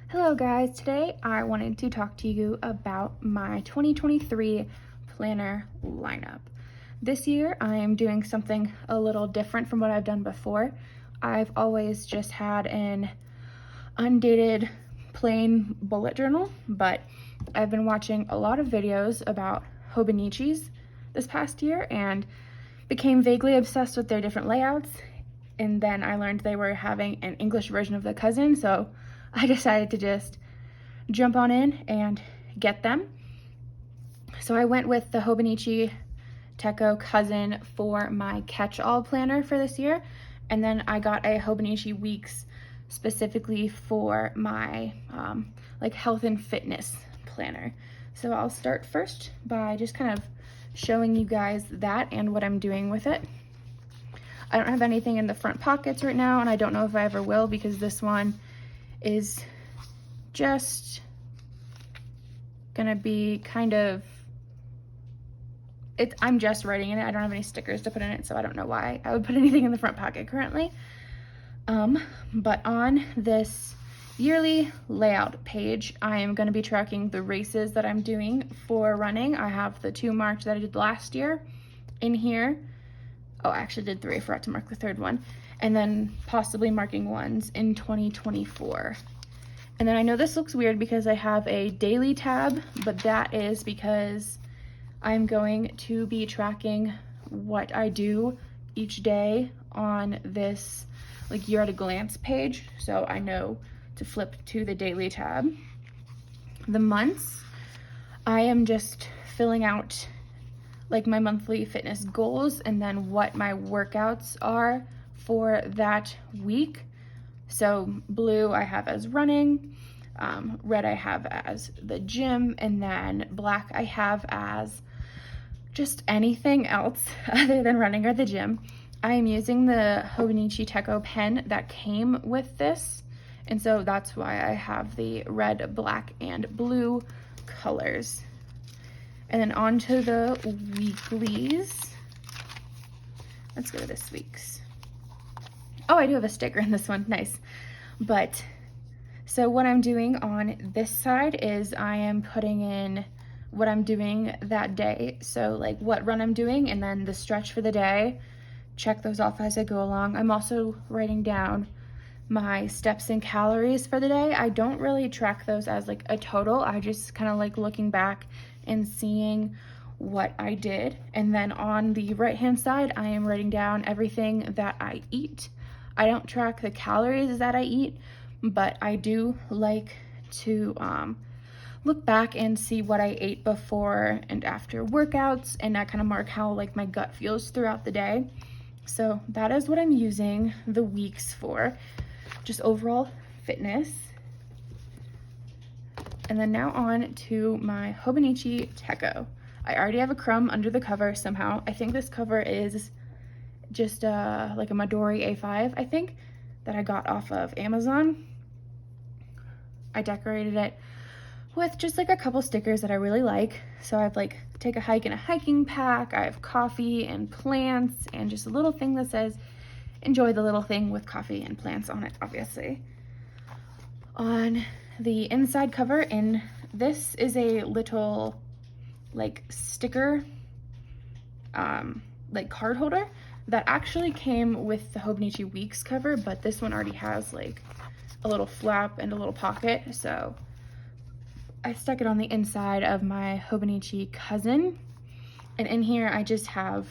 Hello guys, today I wanted to talk to you about my 2023 planner lineup. This year I am doing something a little different from what I've done before. I've always just had an undated plain bullet journal, but I've been watching a lot of videos about Hobonichis this past year and became vaguely obsessed with their different layouts. And then I learned they were having an English version of the cousin, so I decided to just jump on in and get them. So I went with the Hobonichi Techo cousin for my catch-all planner for this year, and then I got a Hobonichi Weeks specifically for my like health and fitness planner. So I'll start first by just kind of showing you guys that and what I'm doing with it. I don't have anything in the front pockets right now, and I don't know if I ever will because this one is just gonna be kind of, I'm just writing in it. I don't have any stickers to put in it, so I don't know why I would put anything in the front pocket currently. But on this yearly layout page, I am gonna be tracking the races that I'm doing for running. I have the 2 marked that I did last year in here. Oh, I actually did 3, I forgot to mark the 3rd one. And then possibly marking ones in 2024. And then I know this looks weird because I have a daily tab, but that is because I'm going to be tracking what I do each day on this like year at a glance page. So I know to flip to the daily tab. The months, I am just filling out like my monthly fitness goals and then what my workouts are for that week. So blue I have as running, red I have as the gym, and then black I have as just anything else other than running or the gym. I am using the Hobonichi Techo pen that came with this, and so that's why I have the red, black, and blue colors. And then on to the weeklies. Let's go to this week's. Oh, I do have a sticker in this one, nice. But, so what I'm doing on this side is I am putting in what I'm doing that day. So like what run I'm doing and then the stretch for the day. Check those off as I go along. I'm also writing down my steps and calories for the day. I don't really track those as like a total. I just kind of like looking back and seeing what I did. And then on the right hand side, I am writing down everything that I eat. I don't track the calories that I eat, but I do like to look back and see what I ate before and after workouts, and that kind of mark how like my gut feels throughout the day. So that is what I'm using the weeks for, just overall fitness. And then now on to my Hobonichi Techo. I already have a crumb under the cover somehow. I think this cover is just like a Midori A5, I think, that I got off of Amazon. I decorated it with just like a couple stickers that I really like. So I have like take a hike in a hiking pack. I have coffee and plants and just a little thing that says enjoy the little thing with coffee and plants on it, obviously. On the inside cover, and this is a little like sticker like card holder that actually came with the Hobonichi Weeks cover, but this one already has like a little flap and a little pocket, so I stuck it on the inside of my Hobonichi cousin. And in here I just have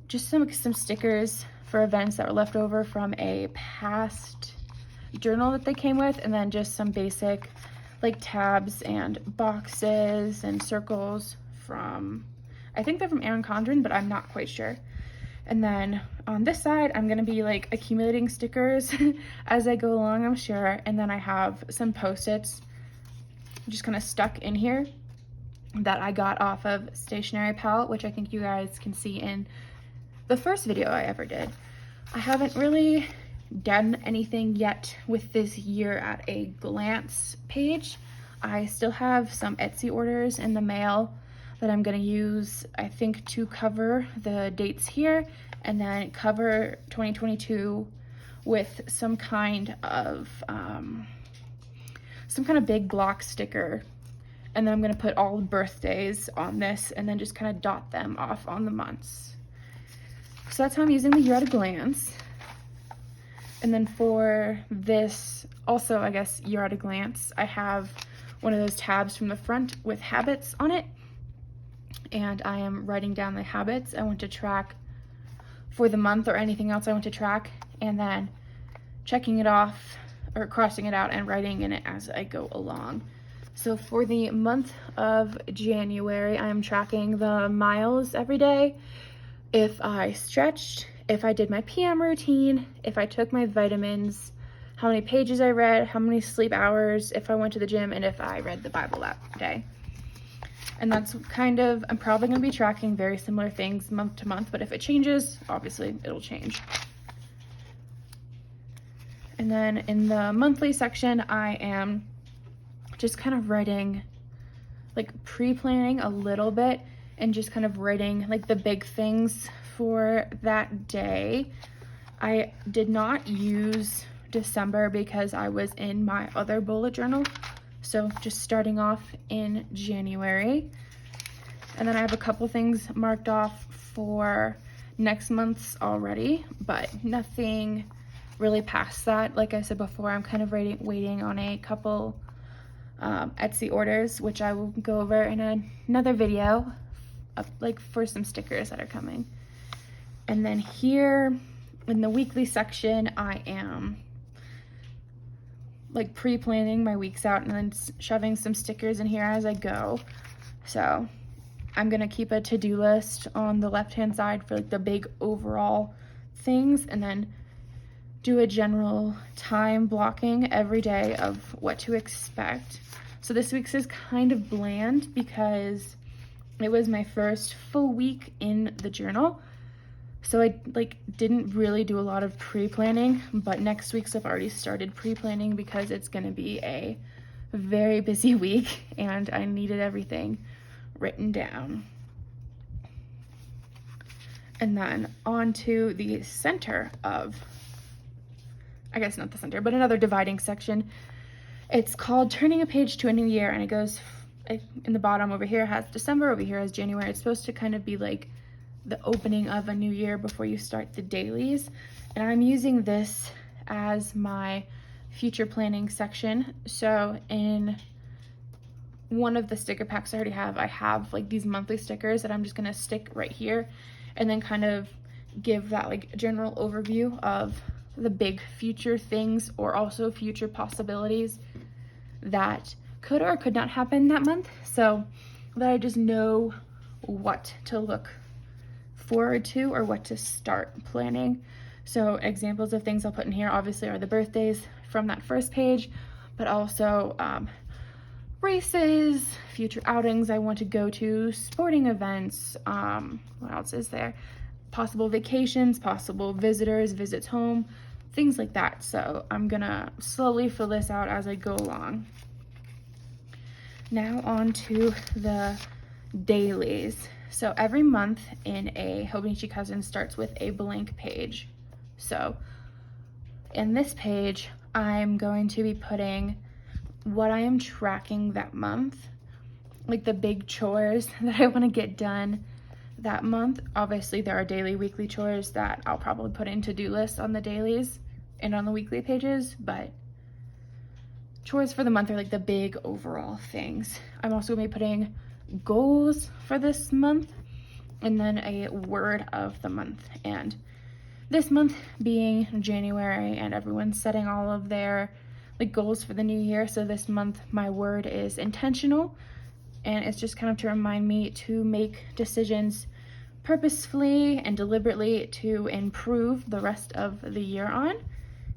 just some stickers for events that were left over from a past journal that they came with, and then just some basic like tabs and boxes and circles from, I think they're from Erin Condren, but I'm not quite sure. And then on this side, I'm gonna be like accumulating stickers as I go along, I'm sure. And then I have some Post-its just kind of stuck in here that I got off of Stationery Pal, which I think you guys can see in the first video I ever did. I haven't really done anything yet with this year at a glance page. I still have some Etsy orders in the mail that I'm gonna use, I think, to cover the dates here, and then cover 2022 with some kind of some kind of big block sticker, and then I'm gonna put all the birthdays on this and then just kind of dot them off on the months. So that's how I'm using the year at a glance. And then for this, also I guess year at a glance, I have one of those tabs from the front with habits on it, and I am writing down the habits I want to track for the month or anything else I want to track, and then checking it off or crossing it out and writing in it as I go along. So for the month of January, I'm tracking the miles every day, if I stretched, if I did my PM routine, if I took my vitamins, how many pages I read, how many sleep hours, if I went to the gym, and if I read the Bible that day. And that's kind of, I'm probably going to be tracking very similar things month to month, but if it changes, obviously it'll change. And then in the monthly section, I am just kind of writing, like pre-planning a little bit and just kind of writing like the big things for that day. I did not use December because I was in my other bullet journal. So just starting off in January. And then I have a couple things marked off for next month's already, but nothing really past that. Like I said before, I'm kind of waiting on a couple Etsy orders, which I will go over in another video, like for some stickers that are coming. And then here in the weekly section, I am like pre-planning my weeks out and then shoving some stickers in here as I go. So I'm gonna keep a to-do list on the left-hand side for like the big overall things, and then do a general time blocking every day of what to expect. So this week's is kind of bland because it was my first full week in the journal. So I didn't really do a lot of pre-planning, but next week's I've already started pre-planning because it's gonna be a very busy week and I needed everything written down. And then on to the center of, I guess not the center, but another dividing section. It's called Turning a Page to a New Year, and it goes in the bottom over here has December, over here has January. It's supposed to kind of be like the opening of a new year before you start the dailies. And I'm using this as my future planning section. So in one of the sticker packs I already have, I have like these monthly stickers that I'm just gonna stick right here and then kind of give that like general overview of the big future things or also future possibilities that could or could not happen that month, so that I just know what to look forward to or what to start planning. So examples of things I'll put in here obviously are the birthdays from that first page, but also races, future outings I want to go to, sporting events, what else is there? Possible vacations, possible visits home, things like that. So I'm gonna slowly fill this out as I go along. Now on to the dailies. So every month in a Hobonichi Cousin starts with a blank page. So in this page, I'm going to be putting what I am tracking that month, like the big chores that I want to get done that month. Obviously there are daily, weekly chores that I'll probably put in to-do lists on the dailies and on the weekly pages, but chores for the month are like the big overall things. I'm also gonna be putting goals for this month and then a word of the month. And this month being January and everyone's setting all of their like goals for the new year. So this month my word is intentional, and it's just kind of to remind me to make decisions purposefully and deliberately to improve the rest of the year on.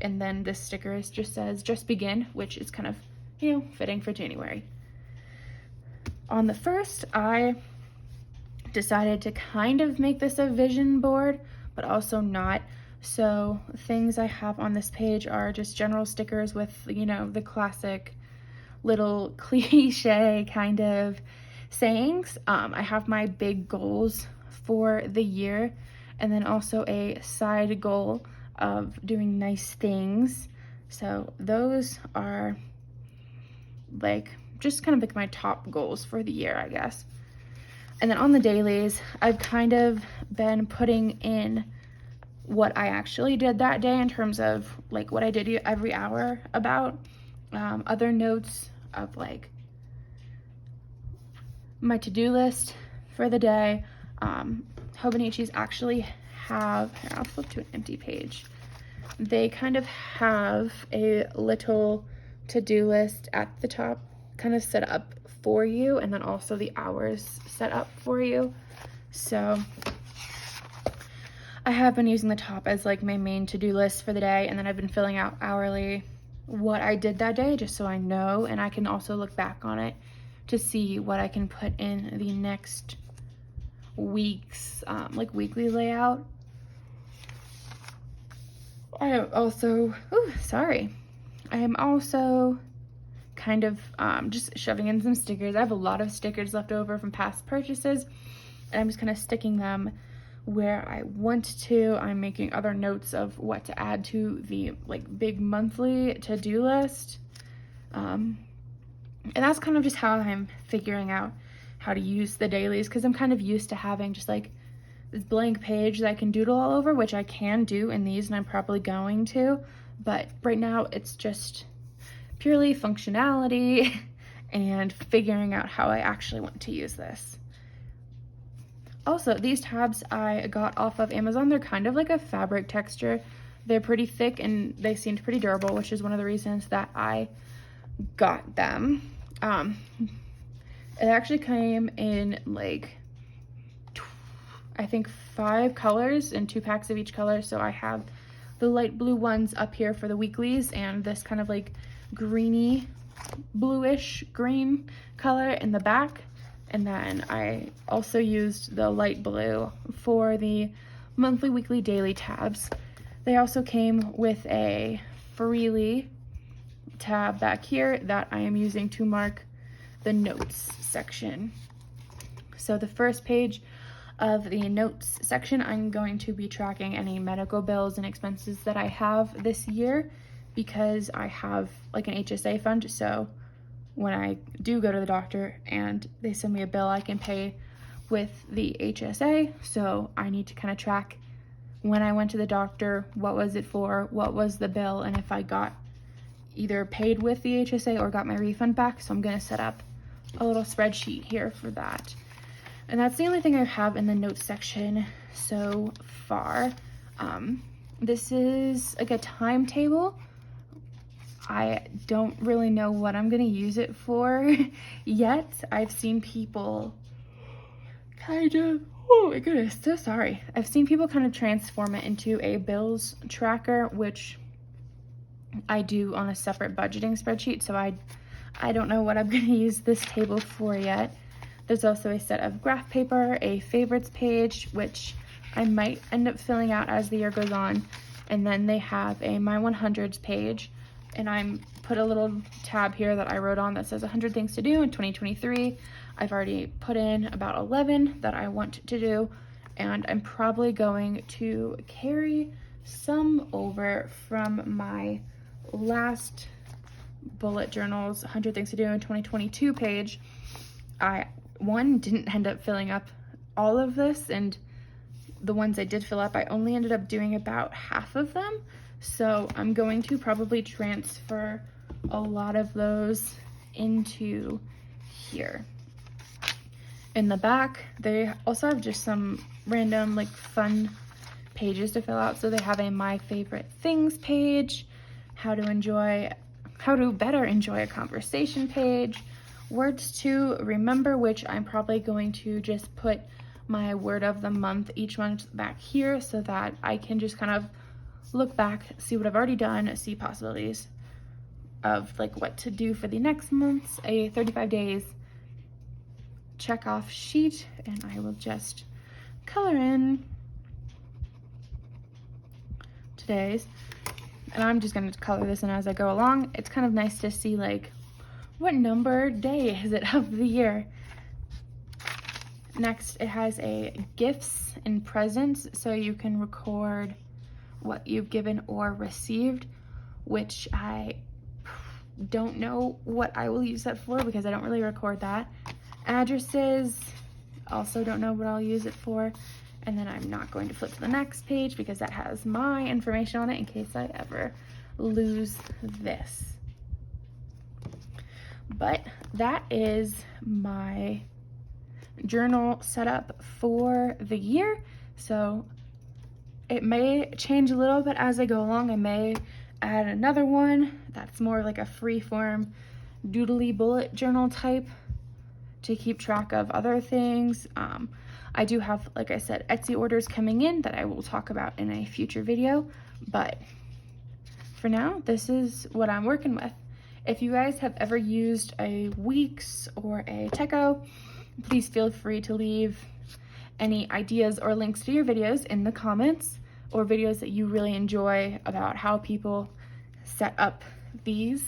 And then this sticker just says just begin, which is kind of, you know, fitting for January. On the first, I decided to kind of make this a vision board, but also not. So things I have on this page are just general stickers with, you know, the classic little cliche kind of sayings. I have my big goals for the year, and then also a side goal of doing nice things. So those are like just kind of like my top goals for the year, I guess. And then on the dailies, I've kind of been putting in what I actually did that day in terms of like what I did every hour about, other notes of like my to-do list for the day. Hobonichis actually have, here, I'll flip to an empty page. They kind of have a little to-do list at the top, kind of set up for you, and then also the hours set up for you. So I have been using the top as like my main to-do list for the day, and then I've been filling out hourly what I did that day just so I know, and I can also look back on it to see what I can put in the next week's like weekly layout. I am also, I am also kind of just shoving in some stickers. I have a lot of stickers left over from past purchases, and I'm just kind of sticking them where I want to. I'm making other notes of what to add to the like big monthly to-do list. And that's kind of just how I'm figuring out how to use the dailies, because I'm kind of used to having just like this blank page that I can doodle all over, which I can do in these, and I'm probably going to, but right now it's just purely functionality and figuring out how I actually want to use this. Also, these tabs I got off of Amazon. They're kind of like a fabric texture. They're pretty thick and they seemed pretty durable, which is one of the reasons that I got them. It actually came in like, I think 5 colors and 2 packs of each color. So I have the light blue ones up here for the weeklies, and this kind of like greeny, bluish green color in the back. And then I also used the light blue for the monthly, weekly, daily tabs. They also came with a freely tab back here that I am using to mark the notes section. So the first page of the notes section, I'm going to be tracking any medical bills and expenses that I have this year, because I have like an HSA fund. So when I do go to the doctor and they send me a bill, I can pay with the HSA. So I need to kind of track when I went to the doctor, what was it for, what was the bill, and if I got either paid with the HSA or got my refund back. So I'm going to set up a little spreadsheet here for that. And that's the only thing I have in the notes section so far. This is like a timetable. I don't really know what I'm gonna use it for yet. I've seen people kind of, oh my goodness, so sorry. I've seen people kind of transform it into a bills tracker, which I do on a separate budgeting spreadsheet. So I don't know what I'm gonna use this table for yet. There's also a set of graph paper, a favorites page, which I might end up filling out as the year goes on. And then they have a My 100s page. And I'm put a little tab here that I wrote on that says 100 things to do in 2023. I've already put in about 11 that I want to do. And I'm probably going to carry some over from my last bullet journals 100 things to do in 2022 page. One didn't end up filling up all of this, and the ones I did fill up, I only ended up doing about half of them. So I'm going to probably transfer a lot of those into here. In the back, they also have just some random like fun pages to fill out. So they have a My Favorite Things page, how to better enjoy a conversation page, words to remember, which I'm probably going to just put my word of the month each month back here so that I can just kind of look back, see what I've already done, see possibilities of like what to do for the next month's, a 35 days check off sheet. And I will just color in today's, and I'm just going to color this in as I go along. It's kind of nice to see like what number day is it of the year. Next, it has a gifts and presents, so you can record what you've given or received, which I don't know what I will use that for because I don't really record that. Addresses, also don't know what I'll use it for. And then I'm not going to flip to the next page because that has my information on it in case I ever lose this. But that is my journal setup for the year. So it may change a little bit as I go along. I may add another one that's more like a free form doodly bullet journal type to keep track of other things. I do have, like I said, Etsy orders coming in that I will talk about in a future video, but for now, this is what I'm working with. If you guys have ever used a Weeks or a Techo, please feel free to leave any ideas or links to your videos in the comments, or videos that you really enjoy about how people set up these,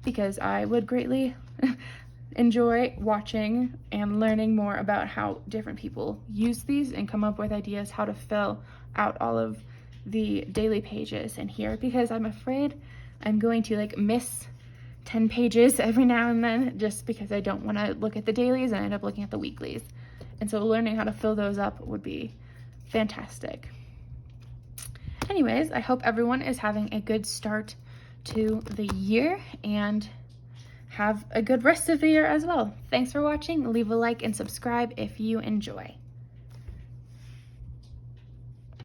because I would greatly enjoy watching and learning more about how different people use these and come up with ideas how to fill out all of the daily pages in here, because I'm afraid I'm going to like miss 10 pages every now and then just because I don't want to look at the dailies and I end up looking at the weeklies. And so learning how to fill those up would be fantastic. Anyways, I hope everyone is having a good start to the year and have a good rest of the year as well. Thanks for watching. Leave a like and subscribe if you enjoy.